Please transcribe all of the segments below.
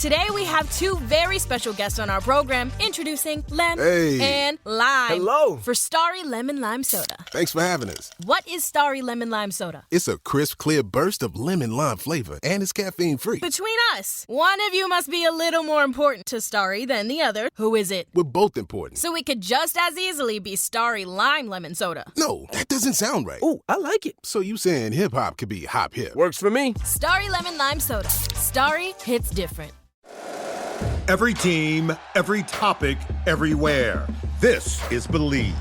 Today we have two very special guests on our program, introducing Lem and Lime. Hello. For Starry Lemon Lime Soda. Thanks for having us. What is Starry Lemon Lime Soda? It's a crisp, clear burst of lemon lime flavor, and it's caffeine-free. Between us, one of you must be a little more important to Starry than the other. Who is it? We're both important. So it could just as easily be Starry Lime Lemon Soda. No, that doesn't sound right. Ooh, I like it. So you saying hip-hop could be hop-hip? Works for me. Starry Lemon Lime Soda. Starry hits different. Every team, every topic, everywhere. This is Believe.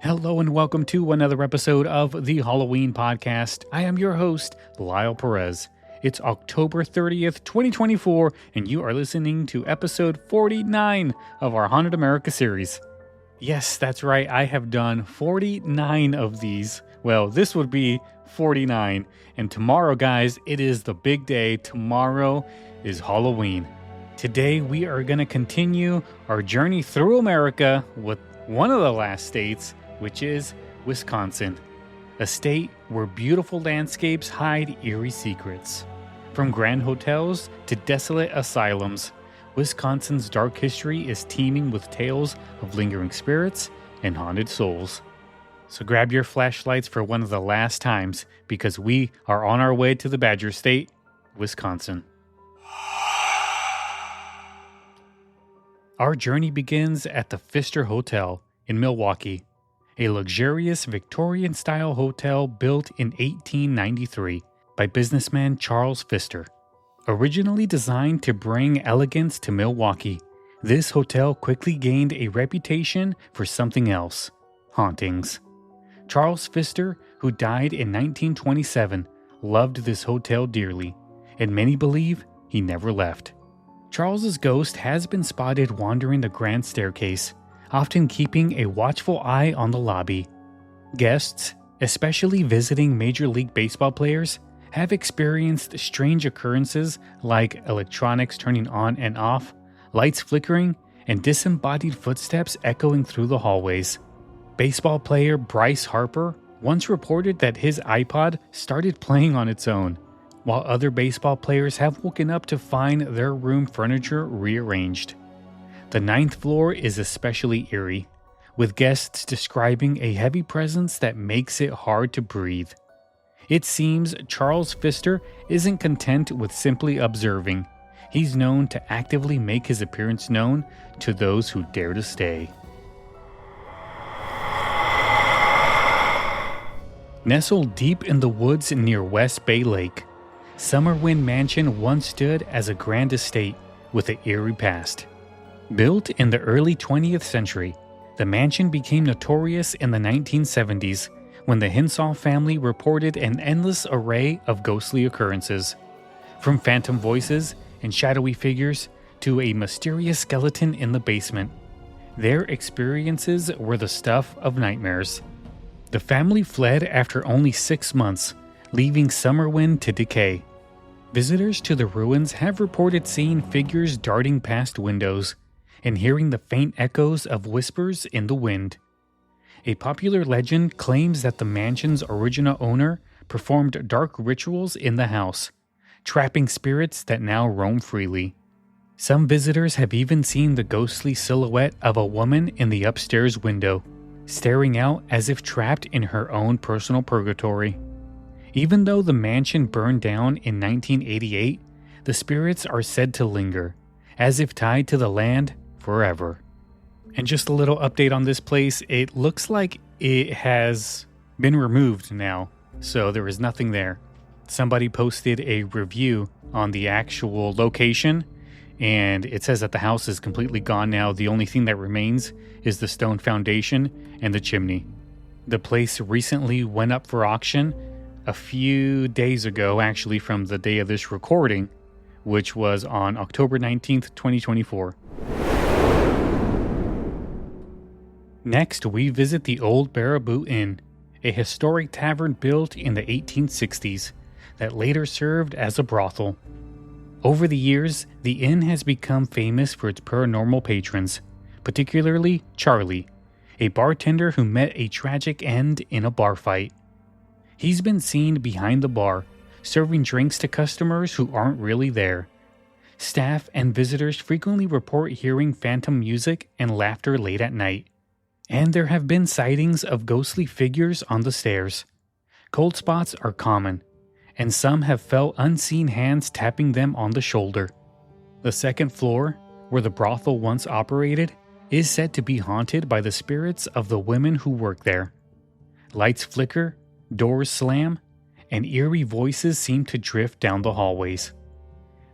Hello and welcome to another episode of the Halloween podcast. I am your host, Lyle Perez. It's October 30th, 2024, and you are listening to episode 49 of our Haunted America series. Yes, that's right, I have done 49 of these. Well, this would be 49. And tomorrow, guys, it is the big day. Tomorrow is Halloween. Today, we are going to continue our journey through America with one of the last states, which is Wisconsin, a state where beautiful landscapes hide eerie secrets. From grand hotels to desolate asylums, Wisconsin's dark history is teeming with tales of lingering spirits and haunted souls. So grab your flashlights for one of the last times, because we are on our way to the Badger State, Wisconsin. Our journey begins at the Pfister Hotel in Milwaukee, a luxurious Victorian-style hotel built in 1893 by businessman Charles Pfister. Originally designed to bring elegance to Milwaukee, this hotel quickly gained a reputation for something else: hauntings. Charles Pfister, who died in 1927, loved this hotel dearly, and many believe he never left. Charles's ghost has been spotted wandering the grand staircase, often keeping a watchful eye on the lobby. Guests, especially visiting Major League Baseball players, have experienced strange occurrences like electronics turning on and off, lights flickering, and disembodied footsteps echoing through the hallways. Baseball player Bryce Harper once reported that his iPod started playing on its own, while other baseball players have woken up to find their room furniture rearranged. The 9th floor is especially eerie, with guests describing a heavy presence that makes it hard to breathe. It seems Charles Pfister isn't content with simply observing. He's known to actively make his appearance known to those who dare to stay. Nestled deep in the woods near West Bay Lake, Summerwind Mansion once stood as a grand estate with an eerie past. Built in the early 20th century, the mansion became notorious in the 1970s when the Hinsall family reported an endless array of ghostly occurrences. From phantom voices and shadowy figures to a mysterious skeleton in the basement, their experiences were the stuff of nightmares. The family fled after only 6 months, leaving Summerwind to decay. Visitors to the ruins have reported seeing figures darting past windows and hearing the faint echoes of whispers in the wind. A popular legend claims that the mansion's original owner performed dark rituals in the house, trapping spirits that now roam freely. Some visitors have even seen the ghostly silhouette of a woman in the upstairs window, staring out as if trapped in her own personal purgatory. Even though the mansion burned down in 1988, the spirits are said to linger, as if tied to the land forever. And just a little update on this place, it looks like it has been removed now, so there is nothing there. Somebody posted a review on the actual location, and it says that the house is completely gone now. The only thing that remains is the stone foundation and the chimney. The place recently went up for auction a few days ago, actually from the day of this recording, which was on October 19th, 2024. Next, we visit the Old Baraboo Inn, a historic tavern built in the 1860s that later served as a brothel. Over the years, the inn has become famous for its paranormal patrons, particularly Charlie, a bartender who met a tragic end in a bar fight. He's been seen behind the bar, serving drinks to customers who aren't really there. Staff and visitors frequently report hearing phantom music and laughter late at night. And there have been sightings of ghostly figures on the stairs. Cold spots are common, and some have felt unseen hands tapping them on the shoulder. The second floor, where the brothel once operated, is said to be haunted by the spirits of the women who work there. Lights flicker, doors slam, and eerie voices seem to drift down the hallways.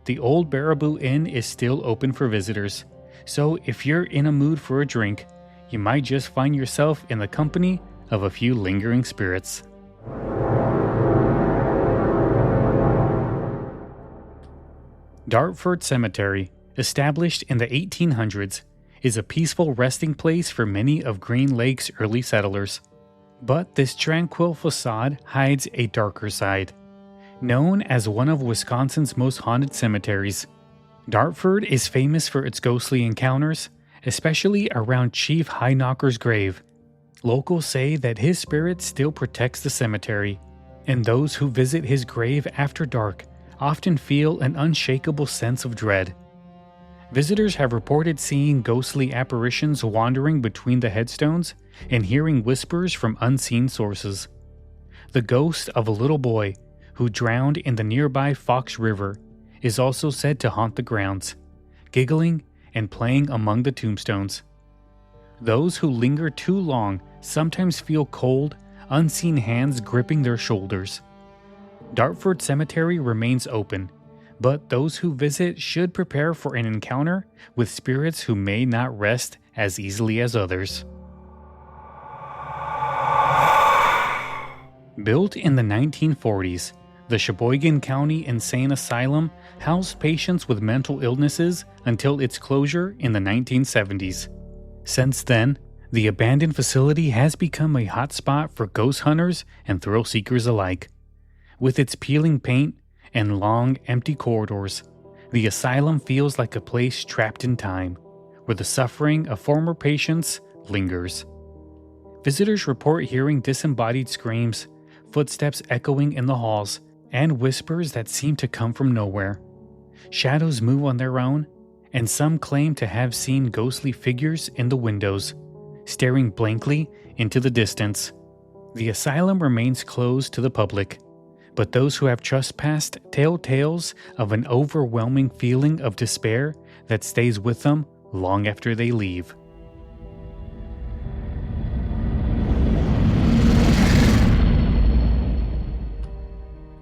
The Old Baraboo Inn is still open for visitors, so if you're in a mood for a drink, you might just find yourself in the company of a few lingering spirits. Dartford Cemetery, established in the 1800s, is a peaceful resting place for many of Green Lake's early settlers. But this tranquil facade hides a darker side. Known as one of Wisconsin's most haunted cemeteries, Dartford is famous for its ghostly encounters, especially around Chief High-Knocker's grave. Locals say that his spirit still protects the cemetery, and those who visit his grave after dark often feel an unshakable sense of dread. Visitors have reported seeing ghostly apparitions wandering between the headstones and hearing whispers from unseen sources. The ghost of a little boy who drowned in the nearby Fox River is also said to haunt the grounds, giggling and playing among the tombstones. Those who linger too long sometimes feel cold, unseen hands gripping their shoulders. Dartford Cemetery remains open, but those who visit should prepare for an encounter with spirits who may not rest as easily as others. Built in the 1940s, the Sheboygan County Insane Asylum housed patients with mental illnesses until its closure in the 1970s. Since then, the abandoned facility has become a hotspot for ghost hunters and thrill seekers alike. With its peeling paint and long, empty corridors, the asylum feels like a place trapped in time, where the suffering of former patients lingers. Visitors report hearing disembodied screams, footsteps echoing in the halls, and whispers that seem to come from nowhere. Shadows move on their own, and some claim to have seen ghostly figures in the windows, staring blankly into the distance. The asylum remains closed to the public, but those who have trespassed tell tales of an overwhelming feeling of despair that stays with them long after they leave.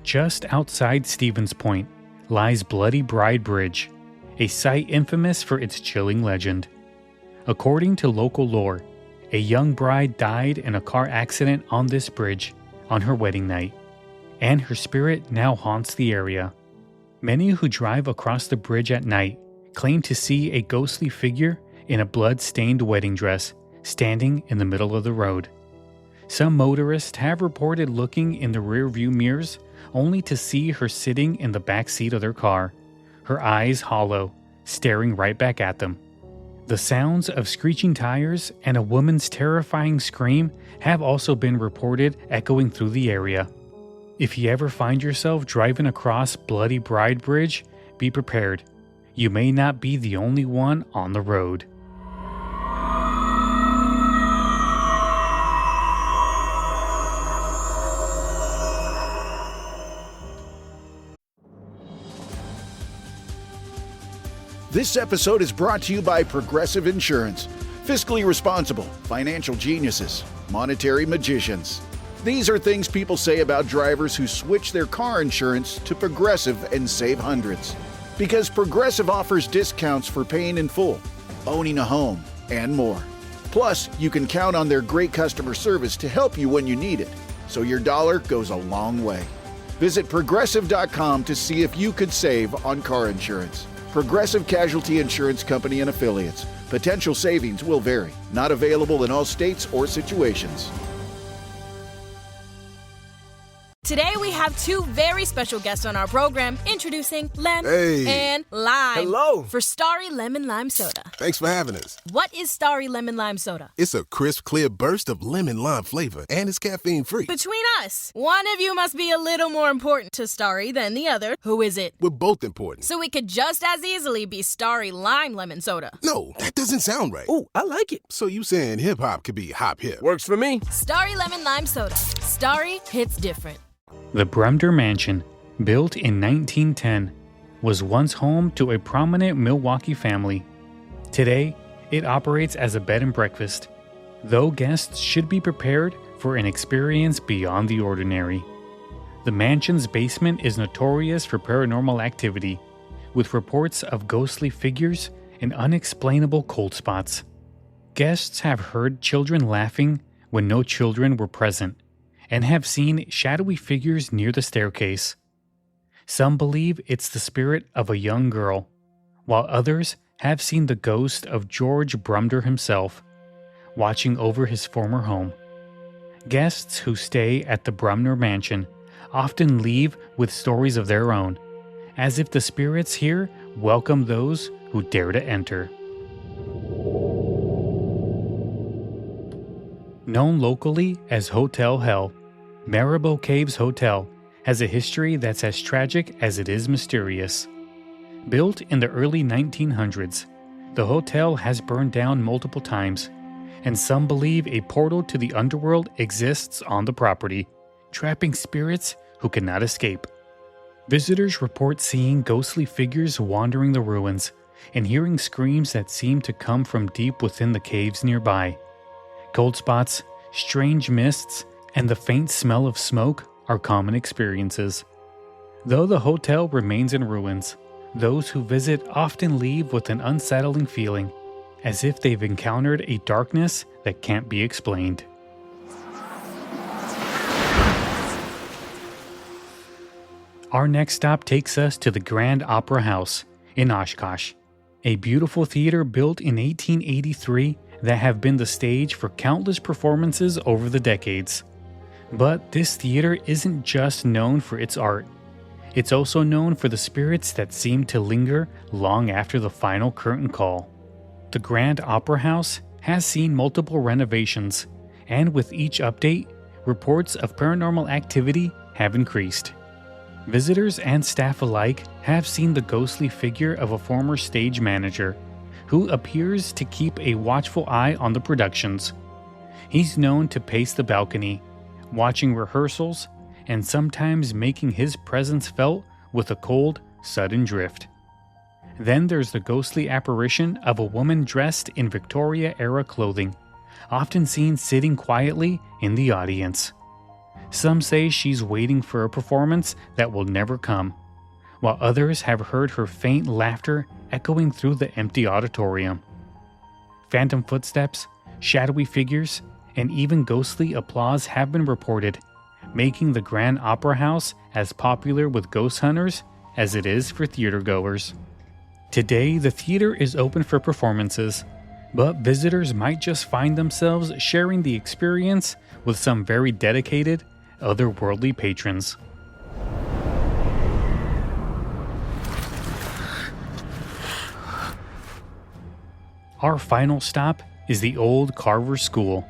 Just outside Stevens Point lies Bloody Bride Bridge, a site infamous for its chilling legend. According to local lore, a young bride died in a car accident on this bridge on her wedding night, and her spirit now haunts the area. Many who drive across the bridge at night claim to see a ghostly figure in a blood-stained wedding dress standing in the middle of the road. Some motorists have reported looking in the rearview mirrors only to see her sitting in the back seat of their car, her eyes hollow, staring right back at them. The sounds of screeching tires and a woman's terrifying scream have also been reported echoing through the area. If you ever find yourself driving across Bloody Bride Bridge, be prepared. You may not be the only one on the road. This episode is brought to you by Progressive Insurance. Fiscally responsible, financial geniuses, monetary magicians. These are things people say about drivers who switch their car insurance to Progressive and save hundreds. Because Progressive offers discounts for paying in full, owning a home, and more. Plus, you can count on their great customer service to help you when you need it, so your dollar goes a long way. Visit Progressive.com to see if you could save on car insurance. Progressive Casualty Insurance Company and Affiliates. Potential savings will vary. Not available in all states or situations. Today we have two very special guests on our program, introducing Lem and Lime. Hello. For Starry Lemon Lime Soda. Thanks for having us. What is Starry Lemon Lime Soda? It's a crisp, clear burst of lemon lime flavor, and it's caffeine-free. Between us, one of you must be a little more important to Starry than the other. Who is it? We're both important. So it could just as easily be Starry Lime Lemon Soda. No, that doesn't sound right. Oh, I like it. So you saying hip-hop could be hop-hip? Works for me. Starry Lemon Lime Soda. Starry hits different. The Brumder Mansion, built in 1910, was once home to a prominent Milwaukee family. Today, it operates as a bed and breakfast, though guests should be prepared for an experience beyond the ordinary. The mansion's basement is notorious for paranormal activity, with reports of ghostly figures and unexplainable cold spots. Guests have heard children laughing when no children were present, and have seen shadowy figures near the staircase. Some believe it's the spirit of a young girl, while others have seen the ghost of George Brumder himself, watching over his former home. Guests who stay at the Brumder Mansion often leave with stories of their own, as if the spirits here welcome those who dare to enter. Known locally as Hotel Hell, Marabou Caves Hotel has a history that's as tragic as it is mysterious. Built in the early 1900s, the hotel has burned down multiple times, and some believe a portal to the underworld exists on the property, trapping spirits who cannot escape. Visitors report seeing ghostly figures wandering the ruins and hearing screams that seem to come from deep within the caves nearby. Cold spots, strange mists, and the faint smell of smoke are common experiences. Though the hotel remains in ruins, those who visit often leave with an unsettling feeling, as if they've encountered a darkness that can't be explained. Our next stop takes us to the Grand Opera House in Oshkosh, a beautiful theater built in 1883 that have been the stage for countless performances over the decades. But this theater isn't just known for its art. It's also known for the spirits that seem to linger long after the final curtain call. The Grand Opera House has seen multiple renovations, and with each update, reports of paranormal activity have increased. Visitors and staff alike have seen the ghostly figure of a former stage manager, who appears to keep a watchful eye on the productions. He's known to pace the balcony, watching rehearsals, and sometimes making his presence felt with a cold, sudden drift. Then there's the ghostly apparition of a woman dressed in Victorian-era clothing, often seen sitting quietly in the audience. Some say she's waiting for a performance that will never come, while others have heard her faint laughter echoing through the empty auditorium. Phantom footsteps, shadowy figures, and even ghostly applause have been reported, making the Grand Opera House as popular with ghost hunters as it is for theatergoers. Today, the theater is open for performances, but visitors might just find themselves sharing the experience with some very dedicated, otherworldly patrons. Our final stop is the old Carver School,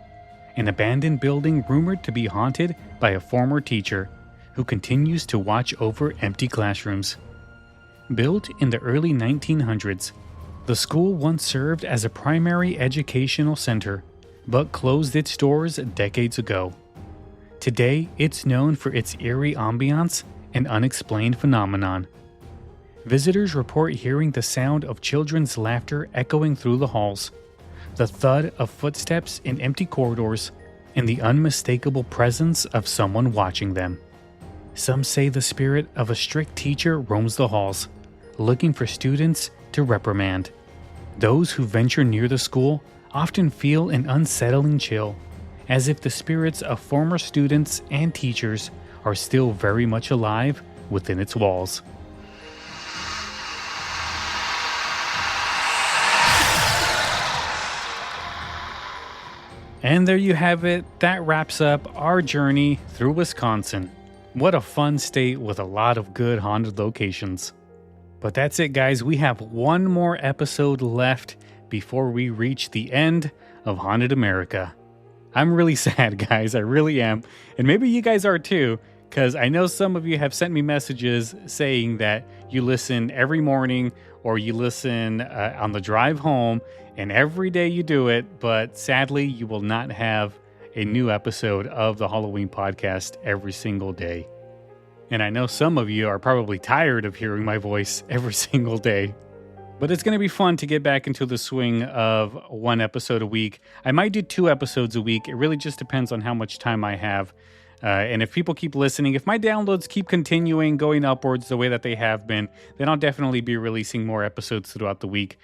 an abandoned building rumored to be haunted by a former teacher who continues to watch over empty classrooms. Built in the early 1900s, the school once served as a primary educational center, but closed its doors decades ago. Today, it's known for its eerie ambiance and unexplained phenomenon. Visitors report hearing the sound of children's laughter echoing through the halls, the thud of footsteps in empty corridors, and the unmistakable presence of someone watching them. Some say the spirit of a strict teacher roams the halls, looking for students to reprimand. Those who venture near the school often feel an unsettling chill, as if the spirits of former students and teachers are still very much alive within its walls. And there you have it. That wraps up our journey through Wisconsin. What a fun state with a lot of good haunted locations. But that's it, guys. We have one more episode left before we reach the end of Haunted America. I'm really sad, guys. I really am. And maybe you guys are too, because I know some of you have sent me messages saying that you listen every morning or you listen on the drive home, and every day you do it, but sadly you will not have a new episode of the Halloween podcast every single day. And I know some of you are probably tired of hearing my voice every single day. But it's going to be fun to get back into the swing of one episode a week. I might do 2 episodes a week. It really just depends on how much time I have. And if people keep listening, if my downloads keep continuing, going upwards the way that they have been, then I'll definitely be releasing more episodes throughout the week.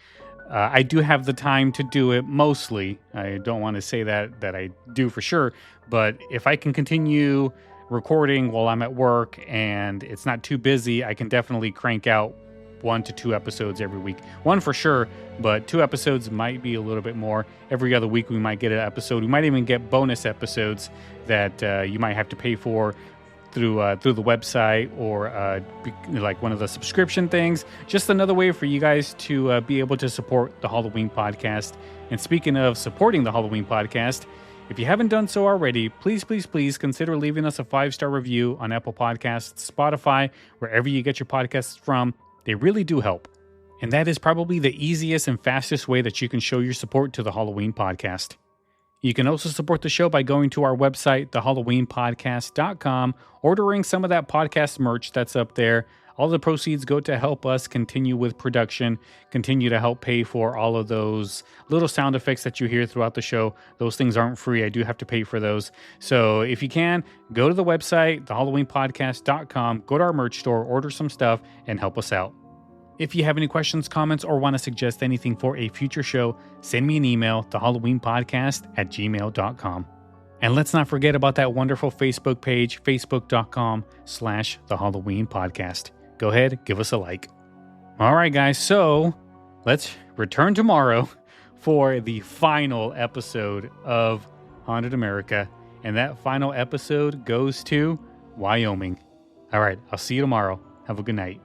I do have the time to do it mostly. I don't want to say that I do for sure. But if I can continue recording while I'm at work and it's not too busy, I can definitely crank out 1 to 2 episodes every week. 1 for sure, but 2 episodes might be a little bit more. Every other week we might get an episode. We might even get bonus episodes that you might have to pay for through the website or like one of the subscription things. Just another way for you guys to be able to support the Halloween podcast. And speaking of supporting the Halloween podcast, if you haven't done so already, please consider leaving us a 5-star review on Apple Podcasts, Spotify, wherever you get your podcasts from. They really do help. And that is probably the easiest and fastest way that you can show your support to the Halloween podcast. You can also support the show by going to our website, thehalloweenpodcast.com, ordering some of that podcast merch that's up there. All the proceeds go to help us continue with production, continue to help pay for all of those little sound effects that you hear throughout the show. Those things aren't free. I do have to pay for those. So if you can, go to the website, thehalloweenpodcast.com, go to our merch store, order some stuff, and help us out. If you have any questions, comments, or want to suggest anything for a future show, send me an email, thehalloweenpodcast@gmail.com. And let's not forget about that wonderful Facebook page, facebook.com/thehalloweenpodcast. Go ahead, give us a like. All right, guys, so let's return tomorrow for the final episode of Haunted America. And that final episode goes to Wyoming. All right, I'll see you tomorrow. Have a good night.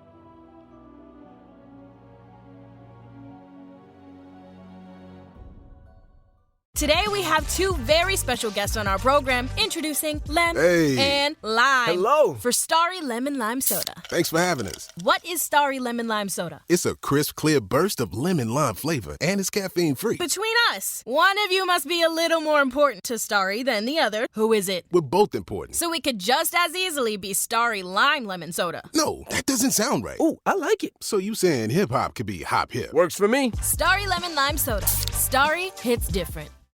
Today we have 2 very special guests on our program, introducing Lem and Lime. Hello. For Starry Lemon Lime Soda. Thanks for having us. What is Starry Lemon Lime Soda? It's a crisp, clear burst of lemon lime flavor, and it's caffeine-free. Between us, one of you must be a little more important to Starry than the other. Who is it? We're both important. So it could just as easily be Starry Lime Lemon Soda. No, that doesn't sound right. Oh, I like it. So you saying hip-hop could be hop-hip? Works for me. Starry Lemon Lime Soda. Starry hits different.